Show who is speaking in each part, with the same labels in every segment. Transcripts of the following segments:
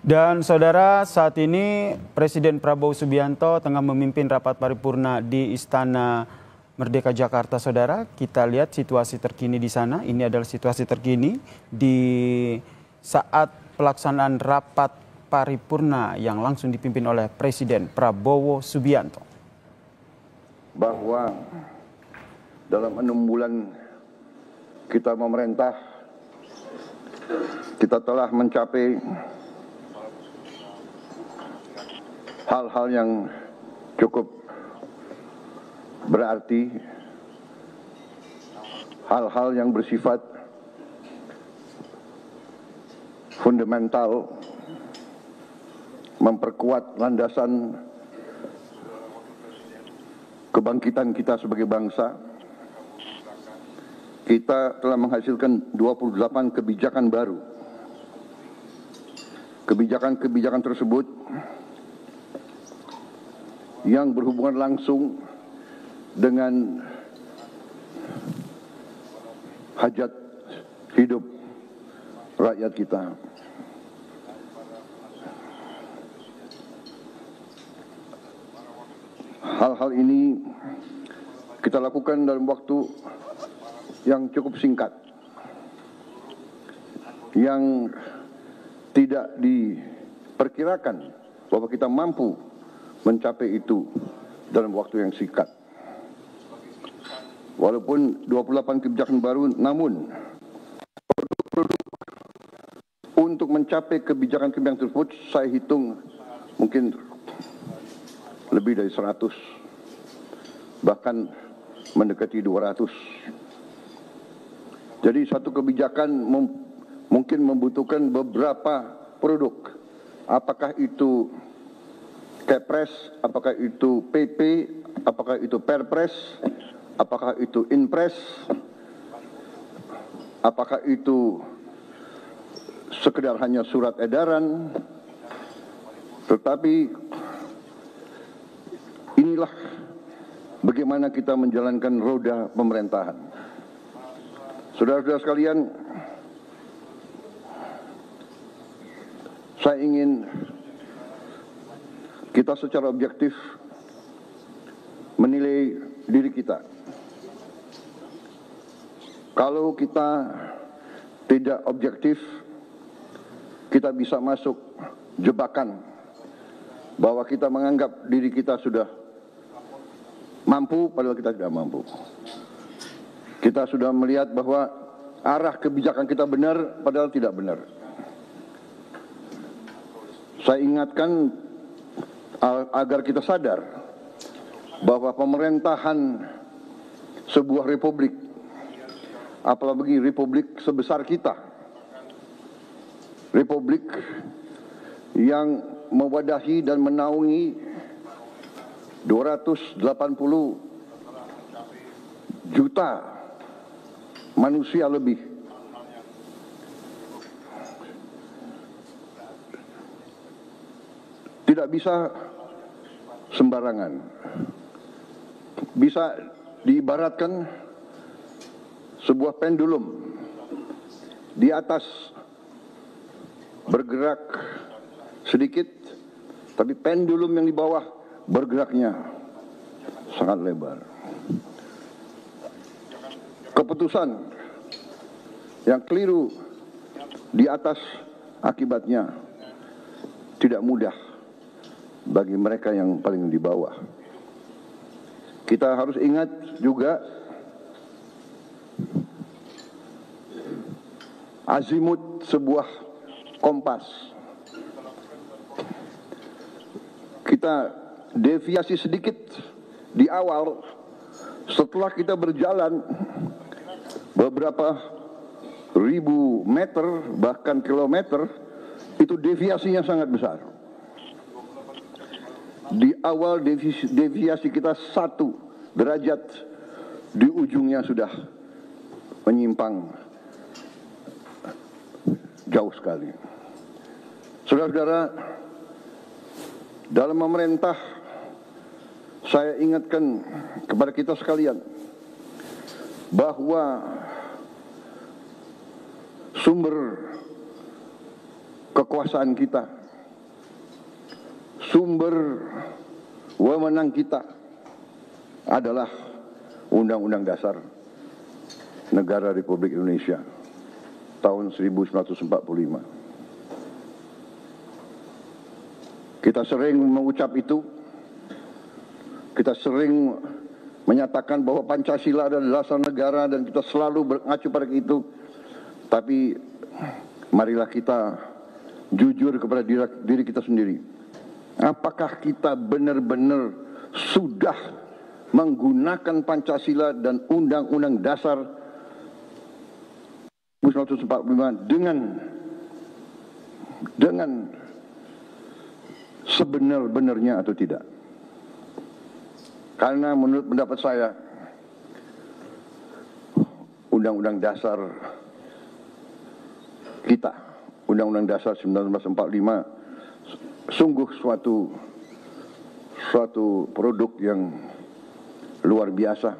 Speaker 1: Dan saudara, saat ini Presiden Prabowo Subianto tengah memimpin rapat paripurna di Istana Merdeka Jakarta. Saudara, kita lihat situasi terkini di sana. Ini adalah situasi terkini di saat pelaksanaan rapat paripurna yang langsung dipimpin oleh Presiden Prabowo Subianto.
Speaker 2: Bahwa dalam 6 bulan kita memerintah, kita telah mencapai hal-hal yang cukup berarti, hal-hal yang bersifat fundamental, memperkuat landasan kebangkitan kita sebagai bangsa. Kita telah menghasilkan 28 kebijakan baru. Kebijakan-kebijakan tersebut yang berhubungan langsung dengan hajat hidup rakyat kita. Hal-hal ini kita lakukan dalam waktu yang cukup singkat, yang tidak diperkirakan bahwa kita mampu mencapai itu dalam waktu yang singkat. Walaupun 28 kebijakan baru, namun untuk mencapai kebijakan-kebijakan tersebut saya hitung mungkin lebih dari 100, bahkan mendekati 200. Jadi satu kebijakan mungkin membutuhkan beberapa produk. Apakah itu Kepres, apakah itu PP, apakah itu Perpres, apakah itu Inpres, apakah itu sekedar hanya surat edaran. Tetapi inilah bagaimana kita menjalankan roda pemerintahan. Saudara-saudara sekalian, saya ingin kita secara objektif menilai diri kita. Kalau kita tidak objektif, kita bisa masuk jebakan bahwa kita menganggap diri kita sudah mampu, padahal kita tidak mampu. Kita sudah melihat bahwa arah kebijakan kita benar, padahal tidak benar. Saya ingatkan agar kita sadar bahwa pemerintahan sebuah republik, apalagi republik sebesar kita, republik yang mewadahi dan menaungi 280 juta manusia lebih, tidak bisa sembarangan. Bisa diibaratkan sebuah pendulum, di atas bergerak sedikit, tapi pendulum yang di bawah bergeraknya sangat lebar. Keputusan yang keliru di atas akibatnya tidak mudah bagi mereka yang paling di bawah. Kita harus ingat juga azimut sebuah kompas. Kita deviasi sedikit di awal, setelah kita berjalan beberapa ribu meter bahkan kilometer, itu deviasinya sangat besar. Di awal deviasi kita 1 derajat, di ujungnya sudah menyimpang jauh sekali. Saudara-saudara, dalam memerintah, saya ingatkan kepada kita sekalian bahwa sumber kekuasaan kita sumber wewenang kita adalah Undang-Undang Dasar Negara Republik Indonesia tahun 1945. Kita sering mengucap itu, kita sering menyatakan bahwa Pancasila adalah dasar negara dan kita selalu mengacu pada itu. Tapi marilah kita jujur kepada diri kita sendiri. Apakah kita benar-benar sudah menggunakan Pancasila dan Undang-Undang Dasar 1945 dengan sebenar-benarnya atau tidak? Karena menurut pendapat saya, Undang-Undang Dasar kita, Undang-Undang Dasar 1945, sungguh suatu produk yang luar biasa.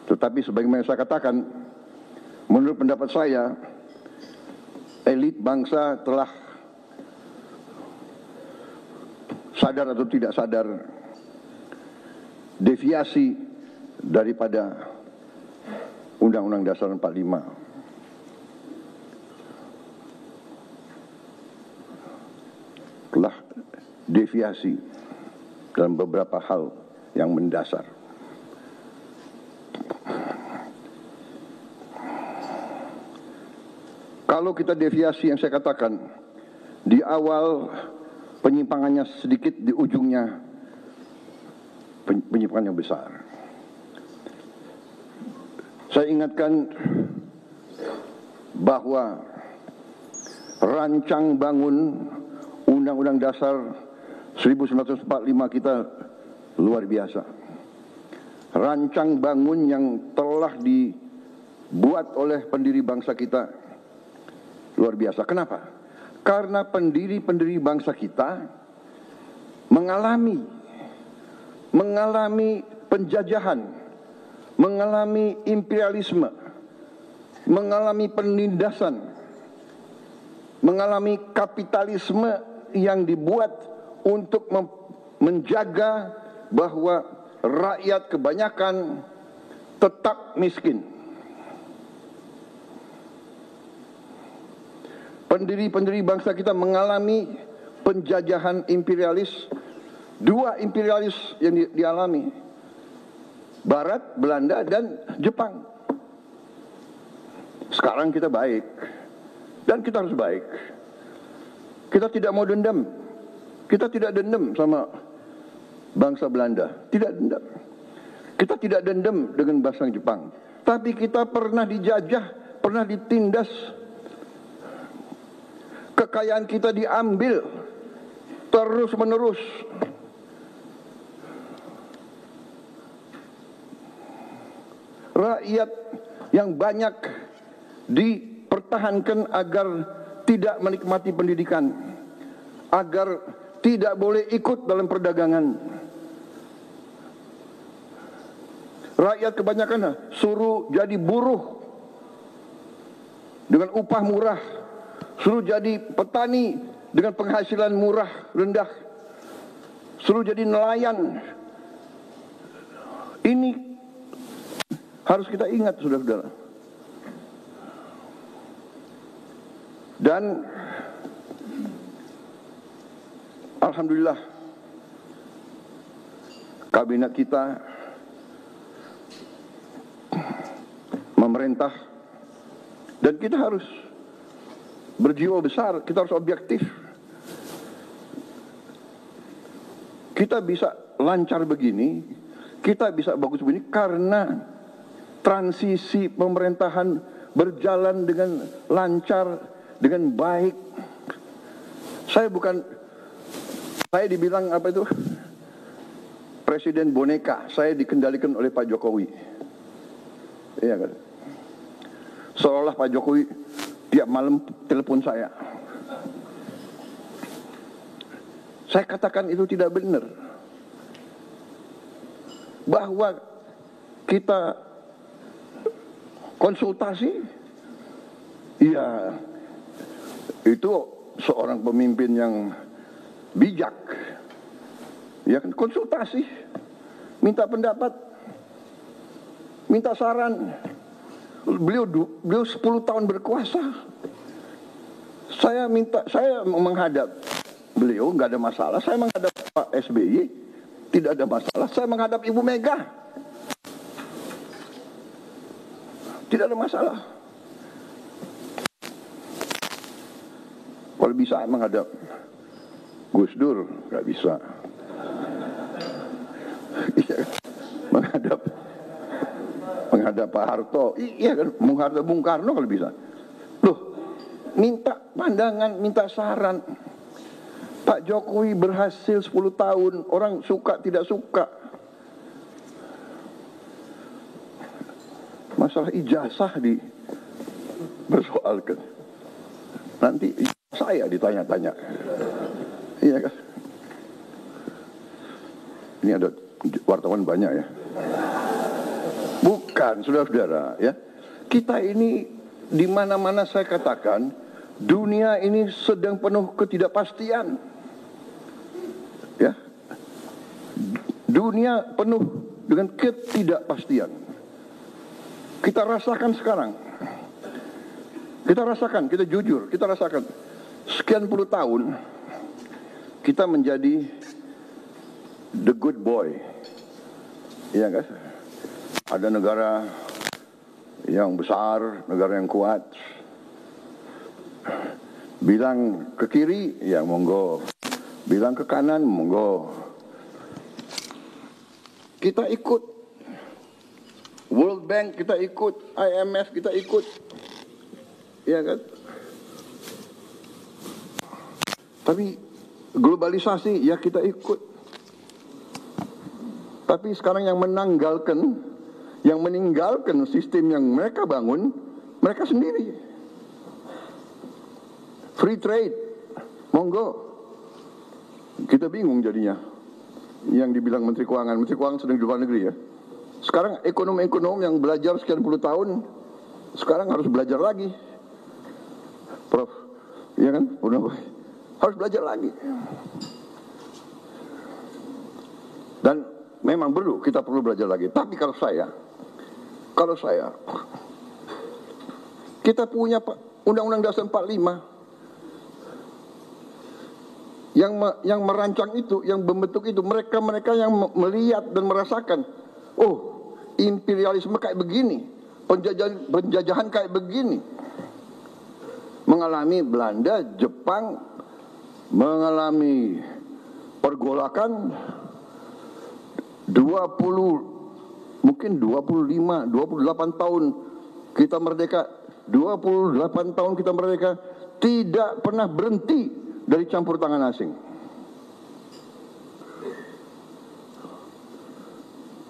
Speaker 2: Tetapi sebagaimana saya katakan, menurut pendapat saya, elit bangsa telah sadar atau tidak sadar deviasi daripada Undang-Undang Dasar 45. Telah deviasi dalam beberapa hal yang mendasar. Kalau kita deviasi yang saya katakan, di awal penyimpangannya sedikit, di ujungnya penyimpangan yang besar. Saya ingatkan bahwa rancang bangun Undang-Undang Dasar 1945 kita luar biasa. Rancang bangun yang telah dibuat oleh pendiri bangsa kita luar biasa. Kenapa? Karena pendiri-pendiri bangsa kita mengalami penjajahan, mengalami imperialisme, mengalami penindasan, mengalami kapitalisme yang dibuat untuk menjaga bahwa rakyat kebanyakan tetap miskin. Pendiri-pendiri bangsa kita mengalami penjajahan imperialis, dua imperialis yang dialami, Barat, Belanda, dan Jepang. Sekarang kita baik, dan kita harus baik. Kita tidak mau dendam, kita tidak dendam sama bangsa Belanda, tidak dendam. Kita tidak dendam dengan bangsa Jepang, tapi kita pernah dijajah, pernah ditindas. Kekayaan kita diambil terus-menerus. Rakyat yang banyak dipertahankan agar tidak menikmati pendidikan, agar tidak boleh ikut dalam perdagangan. Rakyat kebanyakan suruh jadi buruh dengan upah murah, suruh jadi petani dengan penghasilan murah, rendah, suruh jadi nelayan. Ini harus kita ingat, saudara-saudara. Dan alhamdulillah kabinet kita memerintah, dan kita harus berjiwa besar, kita harus objektif. Kita bisa lancar begini, kita bisa bagus begini karena transisi pemerintahan berjalan dengan lancar, dengan baik. Saya dibilang apa itu? Presiden boneka, saya dikendalikan oleh Pak Jokowi. Iya kan? Seolah Pak Jokowi tiap malam telepon saya. Saya katakan itu tidak benar. Bahwa kita konsultasi, ya itu seorang pemimpin yang bijak, ya kan, konsultasi, minta pendapat, minta saran. Beliau 10 tahun berkuasa. Saya menghadap beliau nggak ada masalah. Saya menghadap Pak SBY tidak ada masalah. Saya menghadap Ibu Mega tidak ada masalah. Kalau bisa menghadap Gus Dur nggak bisa. menghadap Pak Harto, iya kan, menghadap Bung Karno kalau bisa. Loh, minta pandangan, minta saran. Pak Jokowi berhasil 10 tahun, orang suka tidak suka. Masalah ijazah dipersoalkan. Nanti saya ditanya-tanya. Iya kan? Ini ada wartawan banyak ya. Bukan, saudara-saudara, ya. Kita ini di mana-mana saya katakan, dunia ini sedang penuh ketidakpastian. Ya. Dunia penuh dengan ketidakpastian. Kita rasakan sekarang. Kita rasakan, kita jujur, kita rasakan. Sekian puluh tahun kita menjadi the good boy. Iya kan? Ada negara yang besar, negara yang kuat. Bilang ke kiri, ya monggo. Bilang ke kanan, monggo. Kita ikut. World Bank kita ikut, IMF kita ikut. Iya kan? Tapi globalisasi, ya kita ikut. Tapi sekarang yang meninggalkan sistem yang mereka bangun, mereka sendiri. Free trade, monggo. Kita bingung jadinya. Yang dibilang Menteri Keuangan sedang di luar negeri ya. Sekarang ekonom-ekonom yang belajar sekian puluh tahun, sekarang harus belajar lagi. Prof, iya kan? Harus belajar lagi. Dan memang kita perlu belajar lagi. Tapi kalau saya, kita punya Undang-Undang Dasar 45 yang merancang itu, yang membentuk itu, mereka yang melihat dan merasakan, oh, imperialisme kayak begini, penjajahan kayak begini. Mengalami Belanda, Jepang, mengalami pergolakan 28 tahun kita merdeka, 28 tahun kita merdeka, tidak pernah berhenti dari campur tangan asing.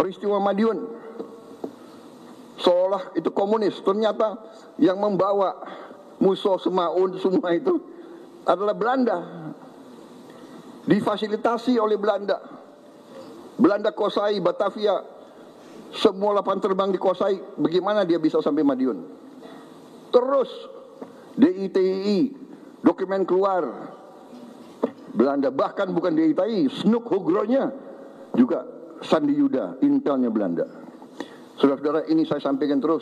Speaker 2: Peristiwa Madiun, seolah itu komunis, ternyata yang membawa Musso, Semaun, semua itu adalah Belanda. Difasilitasi oleh Belanda. Belanda kuasai Batavia, semua lapangan terbang dikuasai. Bagaimana dia bisa sampai Madiun? Terus DITI, dokumen keluar Belanda, bahkan bukan DITI, Snoek Hogronya juga Sandi Yuda, intelnya Belanda. Saudara-saudara, ini saya sampaikan terus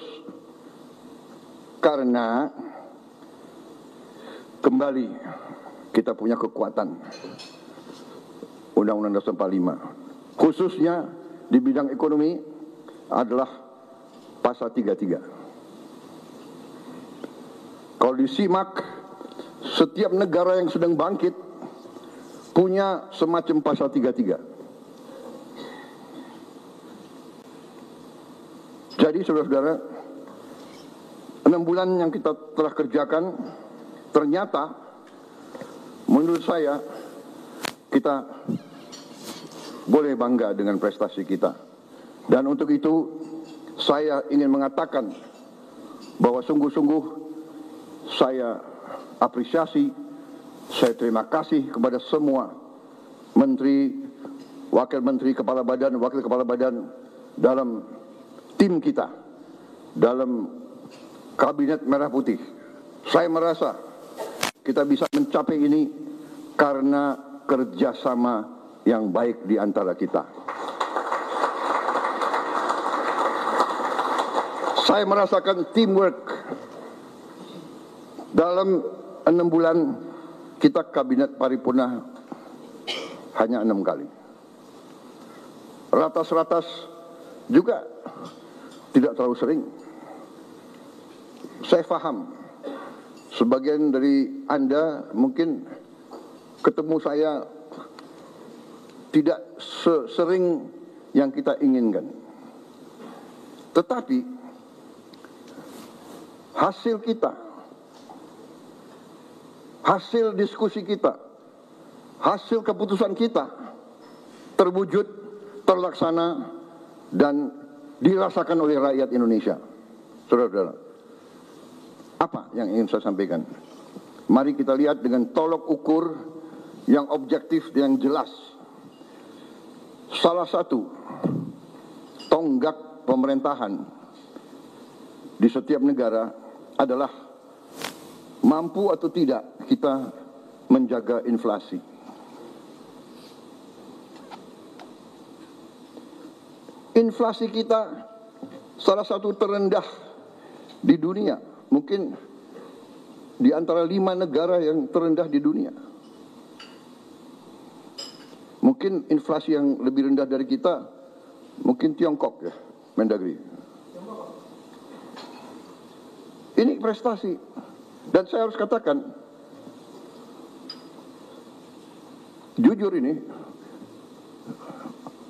Speaker 2: karena kembali kita punya kekuatan Undang-Undang Dasar 45, khususnya di bidang ekonomi adalah pasal 33. Kalau disimak, setiap negara yang sedang bangkit punya semacam pasal 33. Jadi saudara-saudara, 6 bulan yang kita telah kerjakan, ternyata menurut saya kita boleh bangga dengan prestasi kita. Dan untuk itu saya ingin mengatakan bahwa sungguh-sungguh saya apresiasi, saya terima kasih kepada semua menteri, wakil menteri, kepala badan, wakil kepala badan dalam tim kita, dalam kabinet merah putih. Saya merasa Kita bisa mencapai ini karena kerjasama yang baik di antara kita. Saya merasakan teamwork. Dalam 6 bulan kita kabinet paripurna hanya 6 kali. Ratas-ratas juga tidak terlalu sering. Saya paham, sebagian dari Anda mungkin ketemu saya tidak sering yang kita inginkan. Tetapi hasil kita, hasil diskusi kita, hasil keputusan kita terwujud, terlaksana, dan dirasakan oleh rakyat Indonesia. Saudara-saudara, apa yang ingin saya sampaikan? Mari kita lihat dengan tolok ukur yang objektif, yang jelas. Salah satu tonggak pemerintahan di setiap negara adalah mampu atau tidak kita menjaga inflasi. Inflasi kita salah satu terendah di dunia, mungkin di antara 5 negara yang terendah di dunia. Mungkin inflasi yang lebih rendah dari kita, mungkin Tiongkok ya, Mendagri. Ini prestasi. Dan saya harus katakan, jujur ini,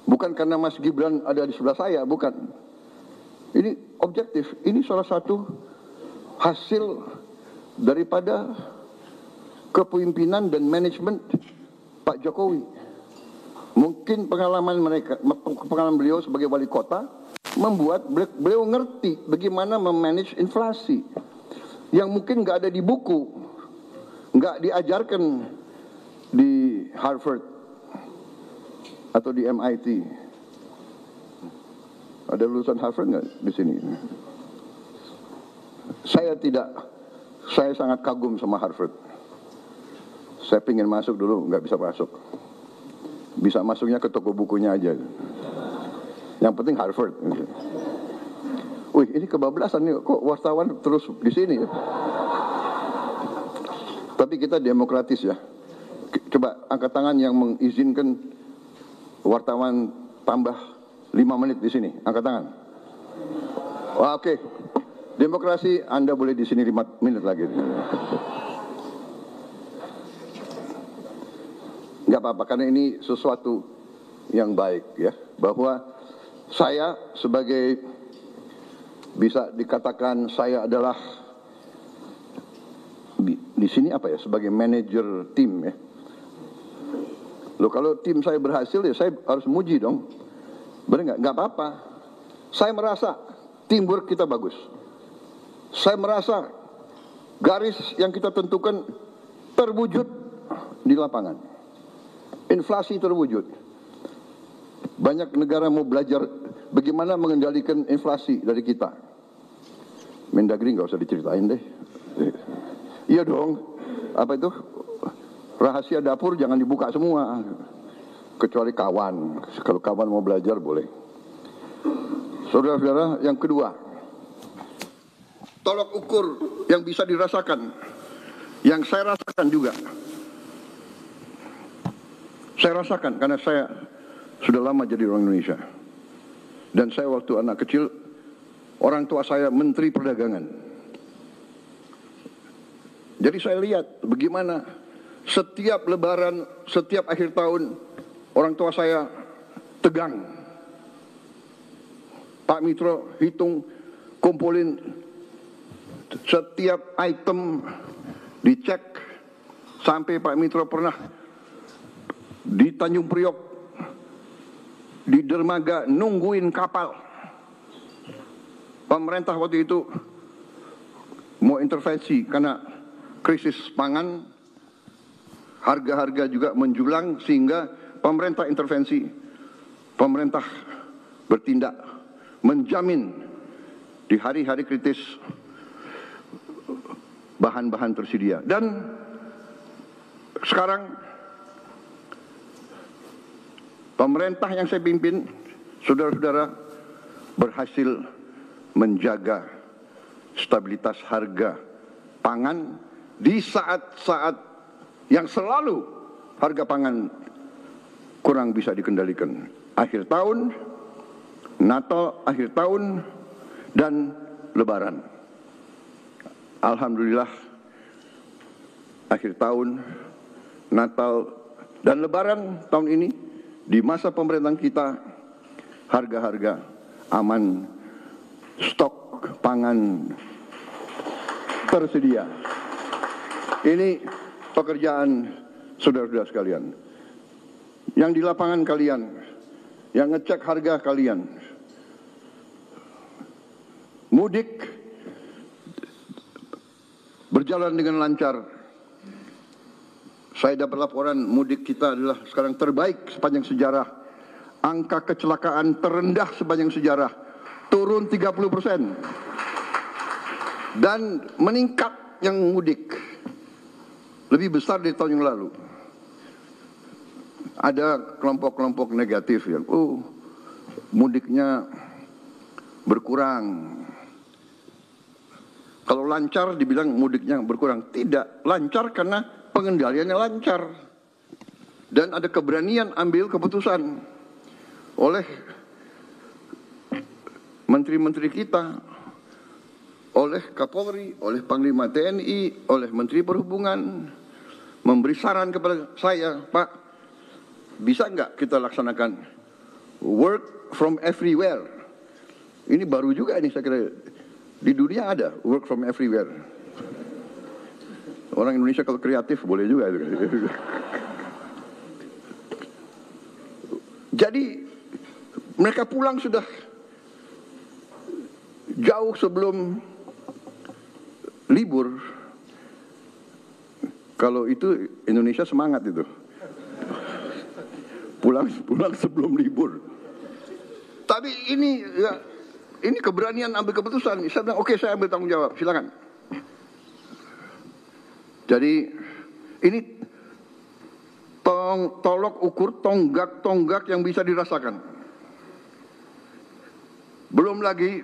Speaker 2: bukan karena Mas Gibran ada di sebelah saya, bukan. Ini objektif, ini salah satu hasil daripada kepemimpinan dan manajemen Pak Jokowi. Mungkin pengalaman beliau sebagai wali kota membuat beliau ngerti bagaimana memanage inflasi yang mungkin nggak ada di buku, nggak diajarkan di Harvard atau di MIT. Ada lulusan Harvard nggak di sini? Saya sangat kagum sama Harvard. Saya pengen masuk dulu, nggak bisa masuk. Bisa masuknya ke toko bukunya aja. Yang penting Harvard. Wih, ini kebablasan nih, kok wartawan terus di sini ya? Tapi kita demokratis ya. Coba angkat tangan yang mengizinkan wartawan tambah 5 menit di sini. Angkat tangan. Wah, oke. Demokrasi, Anda boleh di sini 5 menit lagi. Nggak apa-apa, karena ini sesuatu yang baik ya. Bahwa saya sebagai, bisa dikatakan saya adalah di sini apa ya, sebagai manajer tim ya. Loh, kalau tim saya berhasil ya saya harus muji dong. Benar nggak? Nggak apa-apa. Saya merasa teamwork kita bagus. Saya merasa garis yang kita tentukan terwujud di lapangan. Inflasi terwujud. Banyak negara mau belajar bagaimana mengendalikan inflasi dari kita. Mendagri nggak usah diceritain deh. Iya dong. Apa itu? Rahasia dapur jangan dibuka semua. Kecuali kawan. Kalau kawan mau belajar boleh. Saudara-saudara, yang kedua, tolok ukur yang bisa dirasakan, yang saya rasakan juga. Saya rasakan karena saya sudah lama jadi orang Indonesia. Dan saya waktu anak kecil, orang tua saya Menteri Perdagangan. Jadi saya lihat bagaimana setiap lebaran, setiap akhir tahun, orang tua saya tegang. Pak Mitro hitung, kumpulin setiap item, dicek, sampai Pak Mitro pernah di Tanjung Priok, di dermaga nungguin kapal. Pemerintah waktu itu mau intervensi karena krisis pangan, harga-harga juga menjulang sehingga pemerintah intervensi. Pemerintah bertindak menjamin di hari-hari kritis bahan-bahan tersedia. Dan Sekarang pemerintah yang saya pimpin, saudara-saudara, berhasil menjaga stabilitas harga pangan di saat-saat yang selalu harga pangan kurang bisa dikendalikan. Akhir tahun, Natal, akhir tahun, dan Lebaran. Alhamdulillah, akhir tahun, Natal, dan Lebaran tahun ini, di masa pemerintahan kita, harga-harga aman, stok pangan tersedia. Ini pekerjaan saudara-saudara sekalian. Yang di lapangan kalian, yang ngecek harga kalian. Mudik berjalan dengan lancar. Saya dapat laporan mudik kita adalah sekarang terbaik sepanjang sejarah. Angka kecelakaan terendah sepanjang sejarah, turun 30%. Dan meningkat yang mudik, lebih besar dari tahun yang lalu. Ada kelompok-kelompok negatif yang, mudiknya berkurang. Kalau lancar dibilang mudiknya berkurang. Tidak, lancar karena pengendaliannya lancar. Dan ada keberanian ambil keputusan oleh menteri-menteri kita, oleh Kapolri, oleh Panglima TNI, oleh Menteri Perhubungan, memberi saran kepada saya, Pak, bisa nggak kita laksanakan work from everywhere? Ini baru juga ini saya kira. Di dunia ada work from everywhere. Orang Indonesia kalau kreatif boleh juga. Jadi mereka pulang sudah jauh sebelum libur. Kalau itu Indonesia semangat itu. Pulang sebelum libur. Tapi ini ya, ini keberanian ambil keputusan. Saya bilang, oke, saya ambil tanggung jawab, silakan. Jadi ini tolok ukur tonggak-tonggak yang bisa dirasakan. Belum lagi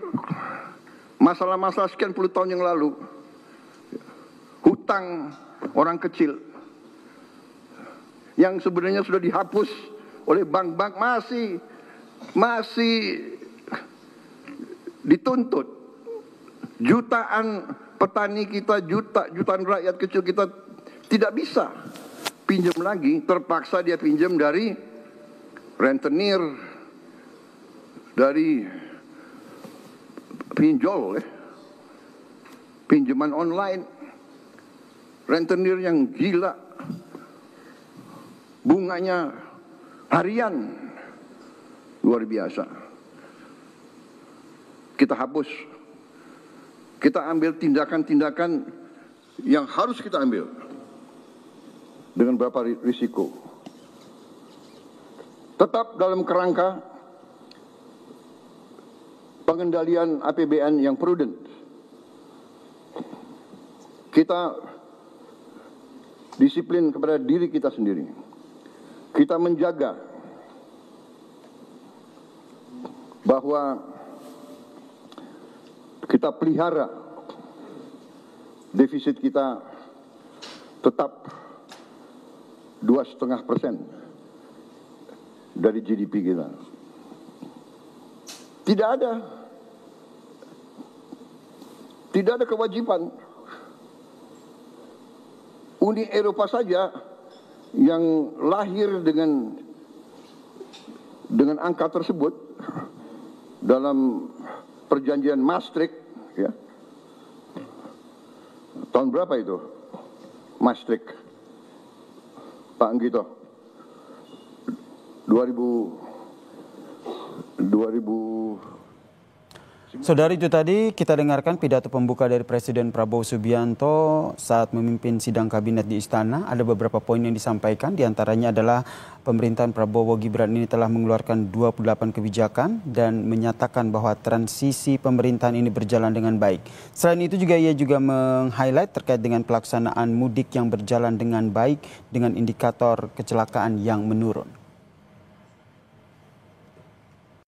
Speaker 2: masalah-masalah sekian puluh tahun yang lalu, hutang orang kecil yang sebenarnya sudah dihapus oleh bank-bank masih dituntut. Jutaan petani kita, jutaan rakyat kecil kita tidak bisa pinjam lagi, terpaksa dia pinjam dari rentenir, dari pinjol, pinjaman online, rentenir yang gila, bunganya harian, luar biasa. Kita hapus, kita ambil tindakan-tindakan yang harus kita ambil dengan beberapa risiko. Tetap dalam kerangka pengendalian APBN yang prudent. Kita disiplin kepada diri kita sendiri. Kita menjaga bahwa kita pelihara defisit kita tetap 2,5% dari GDP kita. Tidak ada kewajiban. Uni Eropa saja yang lahir dengan angka tersebut dalam perjanjian Maastricht, ya. Tahun berapa itu? Maastricht, Pak Anggito? 2000
Speaker 1: Saudara, itu tadi kita dengarkan pidato pembuka dari Presiden Prabowo Subianto saat memimpin sidang kabinet di Istana. Ada beberapa poin yang disampaikan, diantaranya adalah pemerintahan Prabowo Gibran ini telah mengeluarkan 28 kebijakan dan menyatakan bahwa transisi pemerintahan ini berjalan dengan baik. Selain itu ia juga meng-highlight terkait dengan pelaksanaan mudik yang berjalan dengan baik dengan indikator kecelakaan yang menurun.